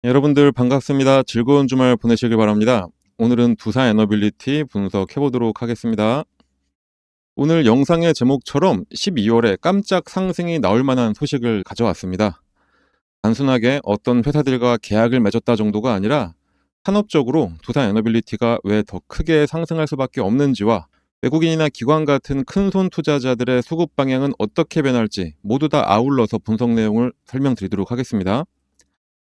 여러분들 반갑습니다. 즐거운 주말 보내시길 바랍니다. 오늘은 두산 에너빌리티 분석해 보도록 하겠습니다. 오늘 영상의 제목처럼 12월에 깜짝 상승이 나올 만한 소식을 가져왔습니다. 단순하게 어떤 회사들과 계약을 맺었다 정도가 아니라 산업적으로 두산 에너빌리티가 왜 더 크게 상승할 수밖에 없는지와 외국인이나 기관 같은 큰손 투자자들의 수급 방향은 어떻게 변할지 모두 다 아울러서 분석 내용을 설명드리도록 하겠습니다.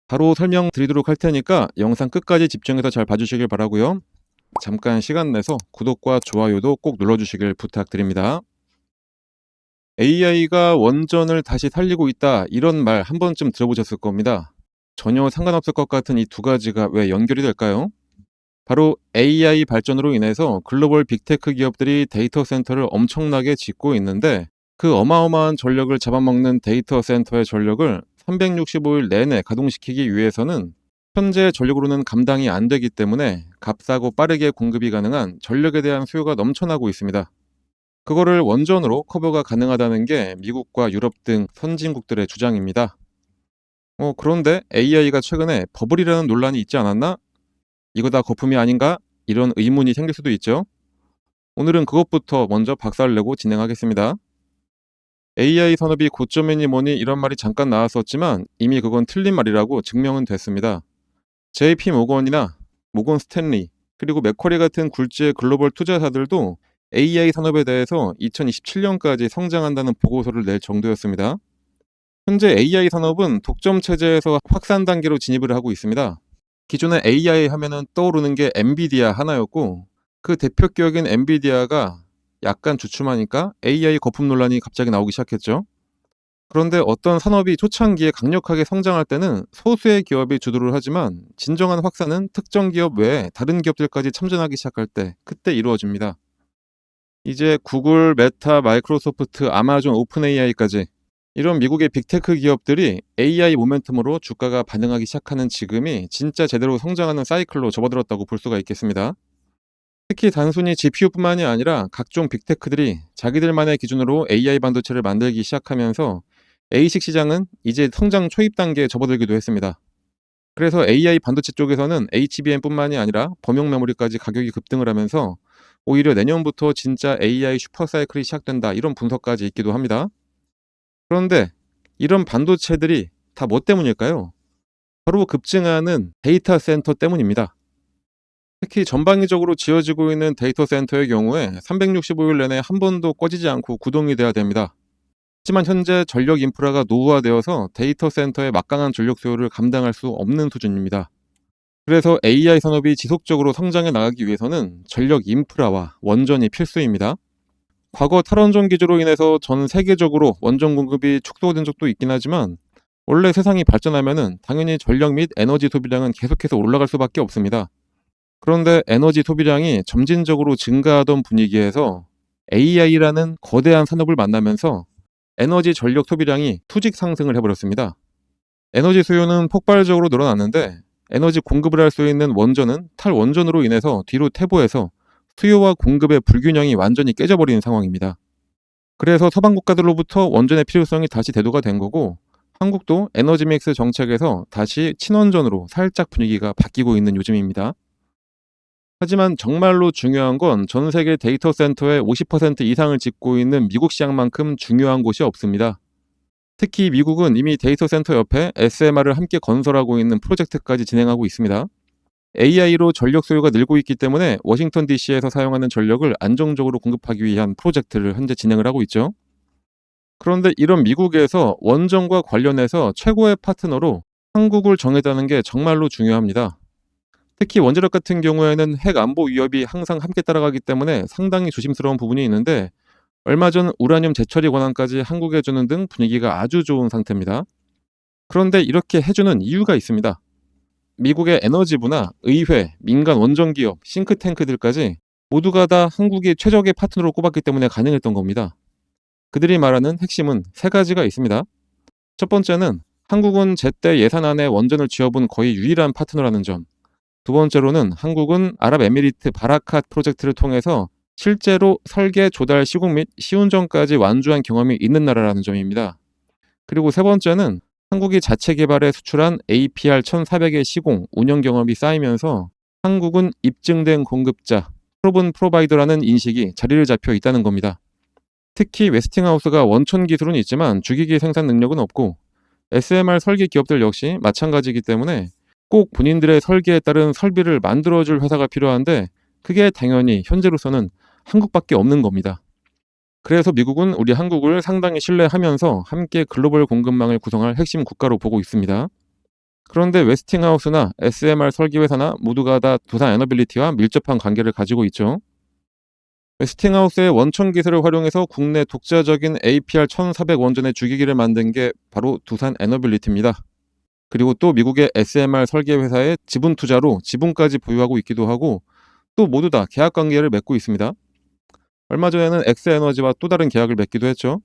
바로 설명드리도록 할 테니까 영상 끝까지 집중해서 잘 봐주시길 바라고요. 잠깐 시간 내서 구독과 좋아요도 꼭 눌러주시길 부탁드립니다. AI가 원전을 다시 살리고 있다, 이런 말 한 번쯤 들어보셨을 겁니다. 전혀 상관없을 것 같은 이 두 가지가 왜 연결이 될까요? 바로 AI 발전으로 인해서 글로벌 빅테크 기업들이 데이터 센터를 엄청나게 짓고 있는데, 그 어마어마한 전력을 잡아먹는 데이터 센터의 전력을 365일 내내 가동시키기 위해서는 현재 전력으로는 감당이 안 되기 때문에 값싸고 빠르게 공급이 가능한 전력에 대한 수요가 넘쳐나고 있습니다. 그거를 원전으로 커버가 가능하다는 게 미국과 유럽 등 선진국들의 주장입니다. 그런데 AI가 최근에 버블이라는 논란이 있지 않았나? 이거 다 거품이 아닌가? 이런 의문이 생길 수도 있죠. 오늘은 그것부터 먼저 박살을 내고 진행하겠습니다. AI 산업이 고점이니 뭐니 이런 말이 잠깐 나왔었지만 이미 그건 틀린 말이라고 증명은 됐습니다. JP 모건이나 모건 스탠리, 그리고 맥쿼리 같은 굴지의 글로벌 투자사들도 AI 산업에 대해서 2027년까지 성장한다는 보고서를 낼 정도였습니다. 현재 AI 산업은 독점 체제에서 확산 단계로 진입을 하고 있습니다. 기존에 AI 하면은 떠오르는 게 엔비디아 하나였고, 그 대표 기업인 엔비디아가 약간 주춤하니까 AI 거품 논란이 갑자기 나오기 시작했죠. 그런데 어떤 산업이 초창기에 강력하게 성장할 때는 소수의 기업이 주도를 하지만, 진정한 확산은 특정 기업 외에 다른 기업들까지 참전하기 시작할 때, 그때 이루어집니다. 이제 구글, 메타, 마이크로소프트, 아마존, 오픈 AI까지 이런 미국의 빅테크 기업들이 AI 모멘텀으로 주가가 반응하기 시작하는 지금이 진짜 제대로 성장하는 사이클로 접어들었다고 볼 수가 있겠습니다. 특히 단순히 GPU뿐만이 아니라 각종 빅테크들이 자기들만의 기준으로 AI 반도체를 만들기 시작하면서 ASIC 시장은 이제 성장 초입 단계에 접어들기도 했습니다. 그래서 AI 반도체 쪽에서는 HBM뿐만이 아니라 범용 메모리까지 가격이 급등을 하면서 오히려 내년부터 진짜 AI 슈퍼사이클이 시작된다, 이런 분석까지 있기도 합니다. 그런데 이런 반도체들이 다 뭐 때문일까요? 바로 급증하는 데이터 센터 때문입니다. 특히 전방위적으로 지어지고 있는 데이터 센터의 경우에 365일 내내 한 번도 꺼지지 않고 구동이 돼야 됩니다. 하지만 현재 전력 인프라가 노후화되어서 데이터 센터의 막강한 전력 수요를 감당할 수 없는 수준입니다. 그래서 AI 산업이 지속적으로 성장해 나가기 위해서는 전력 인프라와 원전이 필수입니다. 과거 탈원전 기조로 인해서 전 세계적으로 원전 공급이 축소된 적도 있긴 하지만, 원래 세상이 발전하면은 당연히 전력 및 에너지 소비량은 계속해서 올라갈 수밖에 없습니다. 그런데 에너지 소비량이 점진적으로 증가하던 분위기에서 AI라는 거대한 산업을 만나면서 에너지 전력 소비량이 투직 상승을 해버렸습니다. 에너지 수요는 폭발적으로 늘어났는데, 에너지 공급을 할 수 있는 원전은 탈원전으로 인해서 뒤로 퇴보해서 수요와 공급의 불균형이 완전히 깨져버리는 상황입니다. 그래서 서방 국가들로부터 원전의 필요성이 다시 대두가 된 거고, 한국도 에너지 믹스 정책에서 다시 친원전으로 살짝 분위기가 바뀌고 있는 요즘입니다. 하지만 정말로 중요한 건 전 세계 데이터 센터의 50% 이상을 짓고 있는 미국 시장만큼 중요한 곳이 없습니다. 특히 미국은 이미 데이터 센터 옆에 SMR을 함께 건설하고 있는 프로젝트까지 진행하고 있습니다. AI로 전력 수요가 늘고 있기 때문에 워싱턴 DC에서 사용하는 전력을 안정적으로 공급하기 위한 프로젝트를 현재 진행을 하고 있죠. 그런데 이런 미국에서 원전과 관련해서 최고의 파트너로 한국을 정했다는 게 정말로 중요합니다. 특히 원자력 같은 경우에는 핵 안보 위협이 항상 함께 따라가기 때문에 상당히 조심스러운 부분이 있는데, 얼마 전 우라늄 재처리 권한까지 한국에 주는 등 분위기가 아주 좋은 상태입니다. 그런데 이렇게 해주는 이유가 있습니다. 미국의 에너지부나 의회, 민간 원전기업, 싱크탱크들까지 모두가 다 한국이 최적의 파트너로 꼽았기 때문에 가능했던 겁니다. 그들이 말하는 핵심은 세 가지가 있습니다. 첫 번째는 한국은 제때 예산안에 원전을 쥐어본 거의 유일한 파트너라는 점. 두 번째로는 한국은 아랍에미리트 바라캇 프로젝트를 통해서 실제로 설계, 조달, 시공 및 시운전까지 완주한 경험이 있는 나라라는 점입니다. 그리고 세 번째는 한국이 자체 개발해 수출한 APR 1400의 시공, 운영 경험이 쌓이면서 한국은 입증된 공급자, 프로븐 프로바이더라는 인식이 자리를 잡혀 있다는 겁니다. 특히 웨스팅하우스가 원천 기술은 있지만 주기기 생산 능력은 없고 SMR 설계 기업들 역시 마찬가지이기 때문에 꼭 본인들의 설계에 따른 설비를 만들어줄 회사가 필요한데 그게 당연히 현재로서는 한국밖에 없는 겁니다. 그래서 미국은 우리 한국을 상당히 신뢰하면서 함께 글로벌 공급망을 구성할 핵심 국가로 보고 있습니다. 그런데 웨스팅하우스나 SMR 설계회사나 모두가 다 두산 에너빌리티와 밀접한 관계를 가지고 있죠. 웨스팅하우스의 원천 기술을 활용해서 국내 독자적인 APR 1400 원전의 주기기를 만든 게 바로 두산 에너빌리티입니다. 그리고 또 미국의 SMR 설계회사의 지분 투자로 지분까지 보유하고 있기도 하고 또 모두 다 계약 관계를 맺고 있습니다. 얼마 전에는 엑스에너지와 또 다른 계약을 맺기도 했죠.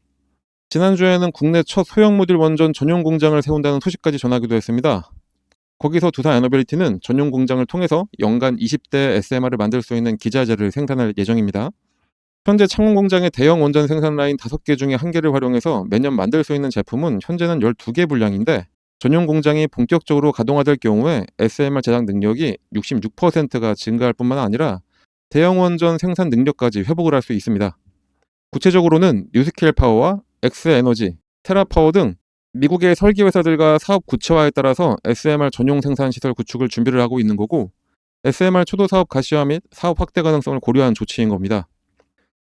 지난주에는 국내 첫 소형 모듈 원전 전용 공장을 세운다는 소식까지 전하기도 했습니다. 거기서 두산 에너빌리티는 전용 공장을 통해서 연간 20대 SMR을 만들 수 있는 기자재를 생산할 예정입니다. 현재 창원 공장의 대형 원전 생산 라인 5개 중에 1개를 활용해서 매년 만들 수 있는 제품은 현재는 12개 분량인데 전용 공장이 본격적으로 가동화될 경우에 SMR 제작 능력이 66%가 증가할 뿐만 아니라 대형 원전 생산 능력까지 회복을 할 수 있습니다. 구체적으로는 뉴스케일 파워와 엑스에너지, 테라파워 등 미국의 설계회사들과 사업 구체화에 따라서 SMR 전용 생산 시설 구축을 준비를 하고 있는 거고 SMR 초도 사업 가시화 및 사업 확대 가능성을 고려한 조치인 겁니다.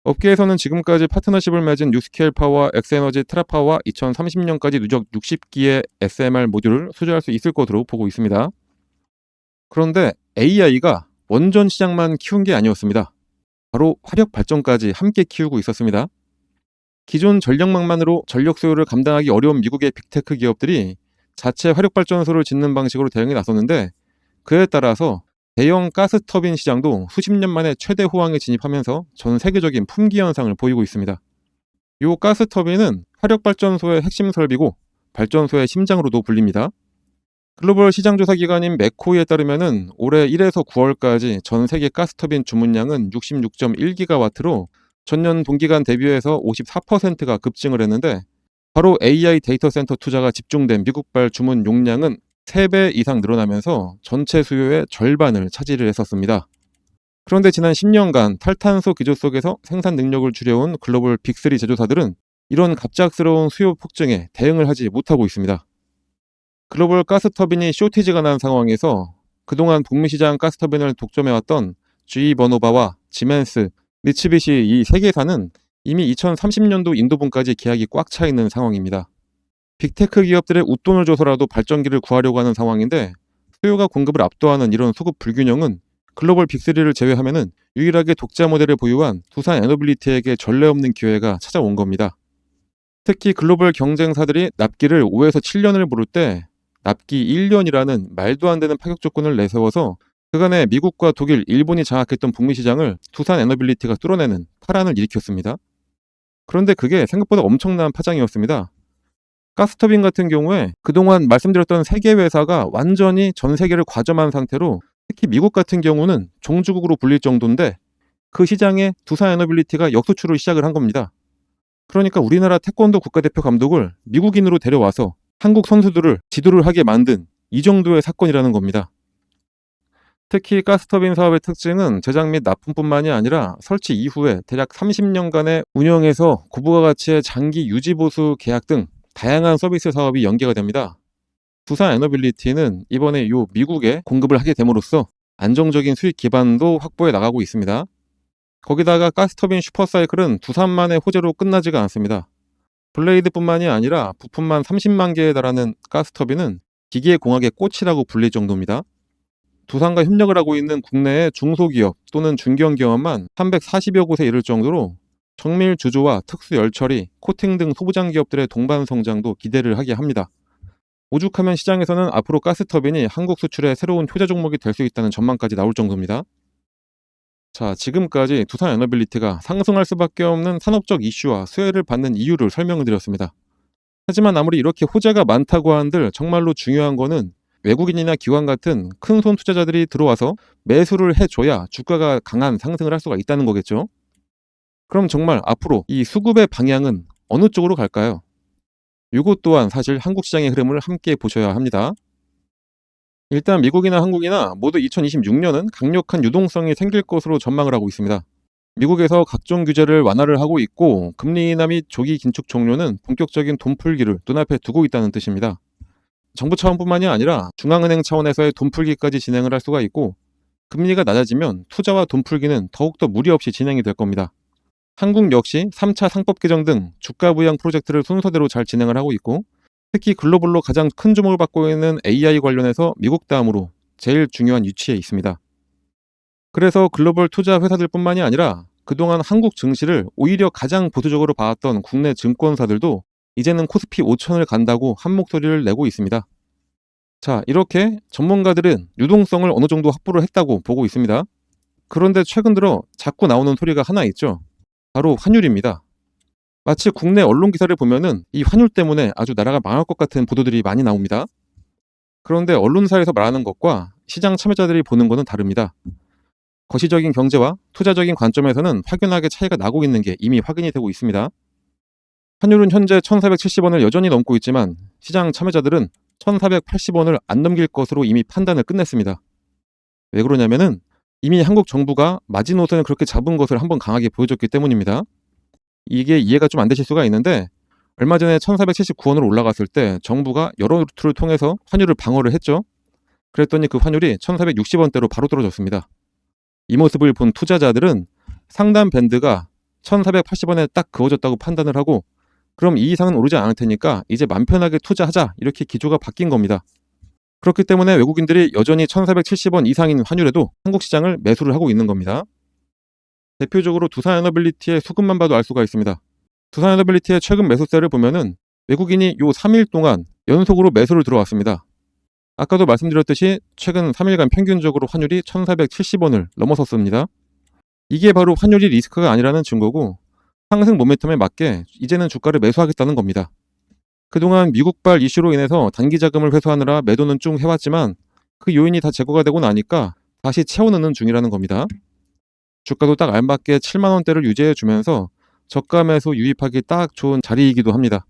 업계에서는 지금까지 파트너십을 맺은 뉴스케일 파워와 엑스에너지, 테라파워와 2030년까지 누적 60기의 SMR 모듈을 수주할 수 있을 것으로 보고 있습니다. 그런데 AI가 원전 시장만 키운 게 아니었습니다. 바로 화력 발전까지 함께 키우고 있었습니다. 기존 전력망만으로 전력 수요를 감당하기 어려운 미국의 빅테크 기업들이 자체 화력발전소를 짓는 방식으로 대응에 나섰는데 그에 따라서 대형 가스터빈 시장도 수십 년 만에 최대 호황에 진입하면서 전 세계적인 품귀 현상을 보이고 있습니다. 이 가스터빈은 화력발전소의 핵심 설비고 발전소의 심장으로도 불립니다. 글로벌 시장조사 기관인 맥코이에 따르면 올해 1에서 9월까지 전 세계 가스터빈 주문량은 66.1기가와트로 전년 동기간 대비해서 54%가 급증을 했는데 바로 AI 데이터 센터 투자가 집중된 미국발 주문 용량은 3배 이상 늘어나면서 전체 수요의 절반을 차지를 했었습니다. 그런데 지난 10년간 탈탄소 기조 속에서 생산 능력을 줄여온 글로벌 빅3 제조사들은 이런 갑작스러운 수요 폭증에 대응을 하지 못하고 있습니다. 글로벌 가스터빈이 쇼티지가 난 상황에서 그동안 북미 시장 가스터빈을 독점해왔던 GE 버노바와 지멘스, 미츠비시 이 세 개사는 이미 2030년도 인도분까지 계약이 꽉 차 있는 상황입니다. 빅테크 기업들의 웃돈을 줘서라도 발전기를 구하려고 하는 상황인데 수요가 공급을 압도하는 이런 수급 불균형은 글로벌 빅3를 제외하면 유일하게 독자 모델을 보유한 두산 에너빌리티에게 전례 없는 기회가 찾아온 겁니다. 특히 글로벌 경쟁사들이 납기를 5에서 7년을 부를 때 납기 1년이라는 말도 안 되는 파격 조건을 내세워서 그간에 미국과 독일, 일본이 장악했던 북미 시장을 두산 에너빌리티가 뚫어내는 파란을 일으켰습니다. 그런데 그게 생각보다 엄청난 파장이었습니다. 가스터빈 같은 경우에 그동안 말씀드렸던 3개 회사가 완전히 전 세계를 과점한 상태로 특히 미국 같은 경우는 종주국으로 불릴 정도인데 그 시장에 두산 에너빌리티가 역수출을 시작을 한 겁니다. 그러니까 우리나라 태권도 국가대표 감독을 미국인으로 데려와서 한국 선수들을 지도를 하게 만든 이 정도의 사건이라는 겁니다. 특히 가스터빈 사업의 특징은 제작 및 납품뿐만이 아니라 설치 이후에 대략 30년간의 운영에서 고부가 가치의 장기 유지 보수 계약 등 다양한 서비스 사업이 연계가 됩니다. 두산 에너빌리티는 이번에 미국에 공급을 하게 됨으로써 안정적인 수익 기반도 확보해 나가고 있습니다. 거기다가 가스터빈 슈퍼사이클은 두산만의 호재로 끝나지가 않습니다. 블레이드뿐만이 아니라 부품만 30만 개에 달하는 가스터빈은 기계공학의 꽃이라고 불릴 정도입니다. 두산과 협력을 하고 있는 국내의 중소기업 또는 중견기업만 340여 곳에 이를 정도로 정밀 주조와 특수 열처리, 코팅 등 소부장 기업들의 동반 성장도 기대를 하게 합니다. 오죽하면 시장에서는 앞으로 가스터빈이 한국 수출의 새로운 효자 종목이 될 수 있다는 전망까지 나올 정도입니다. 자, 지금까지 두산 에너빌리티가 상승할 수밖에 없는 산업적 이슈와 수혜를 받는 이유를 설명을 드렸습니다. 하지만 아무리 이렇게 호재가 많다고 한들 정말로 중요한 거는 외국인이나 기관 같은 큰손 투자자들이 들어와서 매수를 해줘야 주가가 강한 상승을 할 수가 있다는 거겠죠. 그럼 정말 앞으로 이 수급의 방향은 어느 쪽으로 갈까요? 이것 또한 사실 한국 시장의 흐름을 함께 보셔야 합니다. 일단 미국이나 한국이나 모두 2026년은 강력한 유동성이 생길 것으로 전망을 하고 있습니다. 미국에서 각종 규제를 완화를 하고 있고 금리 인하 및 조기 긴축 종료는 본격적인 돈 풀기를 눈앞에 두고 있다는 뜻입니다. 정부 차원뿐만이 아니라 중앙은행 차원에서의 돈 풀기까지 진행을 할 수가 있고 금리가 낮아지면 투자와 돈 풀기는 더욱더 무리 없이 진행이 될 겁니다. 한국 역시 3차 상법 개정 등 주가 부양 프로젝트를 순서대로 잘 진행을 하고 있고 특히 글로벌로 가장 큰 주목을 받고 있는 AI 관련해서 미국 다음으로 제일 중요한 위치에 있습니다. 그래서 글로벌 투자 회사들뿐만이 아니라 그동안 한국 증시를 오히려 가장 보수적으로 봐왔던 국내 증권사들도 이제는 코스피 5천을 간다고 한 목소리를 내고 있습니다. 자, 이렇게 전문가들은 유동성을 어느 정도 확보를 했다고 보고 있습니다. 그런데 최근 들어 자꾸 나오는 소리가 하나 있죠. 바로 환율입니다. 마치 국내 언론 기사를 보면은 이 환율 때문에 아주 나라가 망할 것 같은 보도들이 많이 나옵니다. 그런데 언론사에서 말하는 것과 시장 참여자들이 보는 것은 다릅니다. 거시적인 경제와 투자적인 관점에서는 확연하게 차이가 나고 있는 게 이미 확인이 되고 있습니다. 환율은 현재 1470원을 여전히 넘고 있지만 시장 참여자들은 1480원을 안 넘길 것으로 이미 판단을 끝냈습니다. 왜 그러냐면은 이미 한국 정부가 마지노선을 그렇게 잡은 것을 한번 강하게 보여줬기 때문입니다. 이게 이해가 좀 안 되실 수가 있는데 얼마 전에 1479원으로 올라갔을 때 정부가 여러 루트를 통해서 환율을 방어를 했죠. 그랬더니 그 환율이 1460원대로 바로 떨어졌습니다. 이 모습을 본 투자자들은 상단 밴드가 1480원에 딱 그어졌다고 판단을 하고 그럼 이 이상은 오르지 않을 테니까 이제 맘 편하게 투자하자 이렇게 기조가 바뀐 겁니다. 그렇기 때문에 외국인들이 여전히 1470원 이상인 환율에도 한국 시장을 매수를 하고 있는 겁니다. 대표적으로 두산에너빌리티의 수급만 봐도 알 수가 있습니다. 두산에너빌리티의 최근 매수세를 보면은 외국인이 요 3일 동안 연속으로 매수를 들어왔습니다. 아까도 말씀드렸듯이 최근 3일간 평균적으로 환율이 1470원을 넘어섰습니다. 이게 바로 환율이 리스크가 아니라는 증거고 상승 모멘텀에 맞게 이제는 주가를 매수하겠다는 겁니다. 그동안 미국발 이슈로 인해서 단기 자금을 회수하느라 매도는 쭉 해왔지만 그 요인이 다 제거가 되고 나니까 다시 채워넣는 중이라는 겁니다. 주가도 딱 알맞게 7만원대를 유지해주면서 저가 매수 유입하기 딱 좋은 자리이기도 합니다.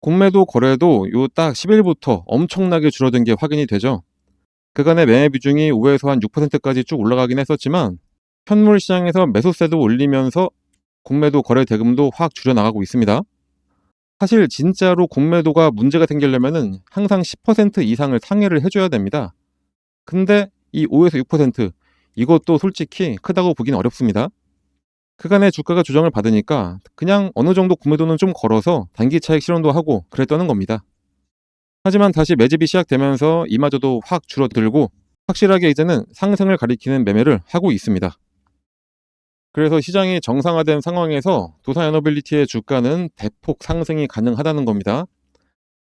공매도 거래도 요 딱 10일부터 엄청나게 줄어든 게 확인이 되죠. 그간의 매매 비중이 5에서 한 6%까지 쭉 올라가긴 했었지만 현물 시장에서 매수세도 올리면서 공매도 거래 대금도 확 줄여나가고 있습니다. 사실 진짜로 공매도가 문제가 생기려면은 항상 10% 이상을 상회를 해줘야 됩니다. 근데 이 5에서 6% 이것도 솔직히 크다고 보긴 어렵습니다. 그간의 주가가 조정을 받으니까 그냥 어느 정도 공매도는 좀 걸어서 단기 차익 실현도 하고 그랬다는 겁니다. 하지만 다시 매집이 시작되면서 이마저도 확 줄어들고 확실하게 이제는 상승을 가리키는 매매를 하고 있습니다. 그래서 시장이 정상화된 상황에서 두산에너빌리티의 주가는 대폭 상승이 가능하다는 겁니다.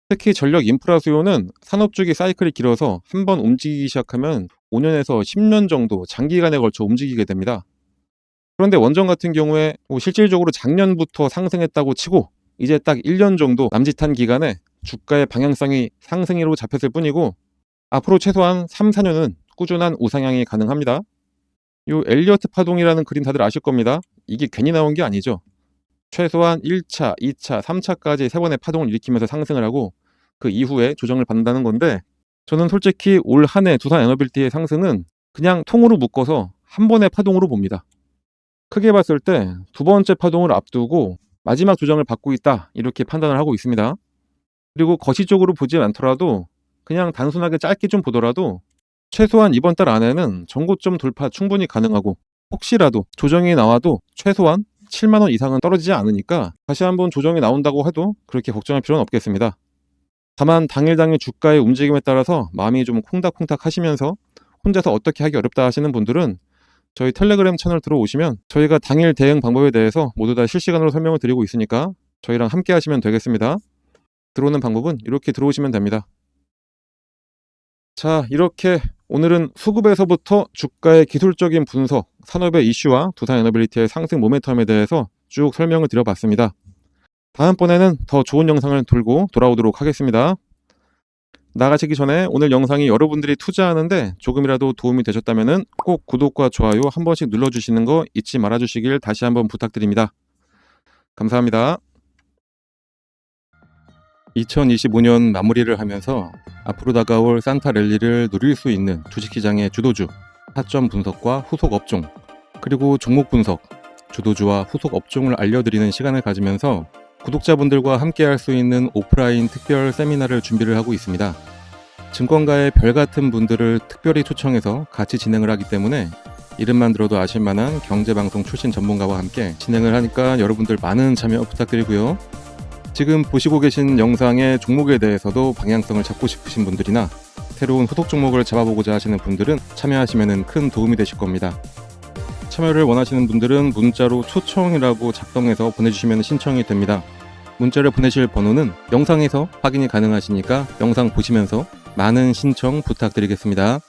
특히 전력 인프라 수요는 산업주기 사이클이 길어서 한번 움직이기 시작하면 5년에서 10년 정도 장기간에 걸쳐 움직이게 됩니다. 그런데 원전 같은 경우에 실질적으로 작년부터 상승했다고 치고 이제 딱 1년 정도 남짓한 기간에 주가의 방향성이 상승으로 잡혔을 뿐이고 앞으로 최소한 3, 4년은 꾸준한 우상향이 가능합니다. 요 엘리어트 파동이라는 그림 다들 아실 겁니다. 이게 괜히 나온 게 아니죠. 최소한 1차, 2차, 3차까지 3번의 파동을 일으키면서 상승을 하고 그 이후에 조정을 받는다는 건데 저는 솔직히 올 한 해 두산에너빌리티의 상승은 그냥 통으로 묶어서 한 번의 파동으로 봅니다. 크게 봤을 때 두 번째 파동을 앞두고 마지막 조정을 받고 있다 이렇게 판단을 하고 있습니다. 그리고 거시적으로 보지 않더라도 그냥 단순하게 짧게 좀 보더라도 최소한 이번 달 안에는 전고점 돌파 충분히 가능하고 혹시라도 조정이 나와도 최소한 7만원 이상은 떨어지지 않으니까 다시 한번 조정이 나온다고 해도 그렇게 걱정할 필요는 없겠습니다. 다만 당일 주가의 움직임에 따라서 마음이 좀 콩닥콩닥 하시면서 혼자서 어떻게 하기 어렵다 하시는 분들은 저희 텔레그램 채널 들어오시면 저희가 당일 대응 방법에 대해서 모두 다 실시간으로 설명을 드리고 있으니까 저희랑 함께 하시면 되겠습니다. 들어오는 방법은 이렇게 들어오시면 됩니다. 자, 이렇게 오늘은 수급에서부터 주가의 기술적인 분석, 산업의 이슈와 두산에너빌리티의 상승 모멘텀에 대해서 쭉 설명을 드려봤습니다. 다음번에는 더 좋은 영상을 들고 돌아오도록 하겠습니다. 나가시기 전에 오늘 영상이 여러분들이 투자하는데 조금이라도 도움이 되셨다면 꼭 구독과 좋아요 한 번씩 눌러주시는 거 잊지 말아주시길 다시 한번 부탁드립니다. 감사합니다. 2025년 마무리를 하면서 앞으로 다가올 산타 랠리를 누릴 수 있는 주식시장의 주도주, 타점 분석과 후속 업종, 그리고 종목 분석, 주도주와 후속 업종을 알려드리는 시간을 가지면서 구독자분들과 함께 할 수 있는 오프라인 특별 세미나를 준비를 하고 있습니다. 증권가의 별같은 분들을 특별히 초청해서 같이 진행을 하기 때문에 이름만 들어도 아실만한 경제방송 출신 전문가와 함께 진행을 하니까 여러분들 많은 참여 부탁드리고요. 지금 보시고 계신 영상의 종목에 대해서도 방향성을 잡고 싶으신 분들이나 새로운 후속 종목을 잡아보고자 하시는 분들은 참여하시면 큰 도움이 되실 겁니다. 참여를 원하시는 분들은 문자로 초청이라고 작성해서 보내주시면 신청이 됩니다. 문자를 보내실 번호는 영상에서 확인이 가능하시니까 영상 보시면서 많은 신청 부탁드리겠습니다.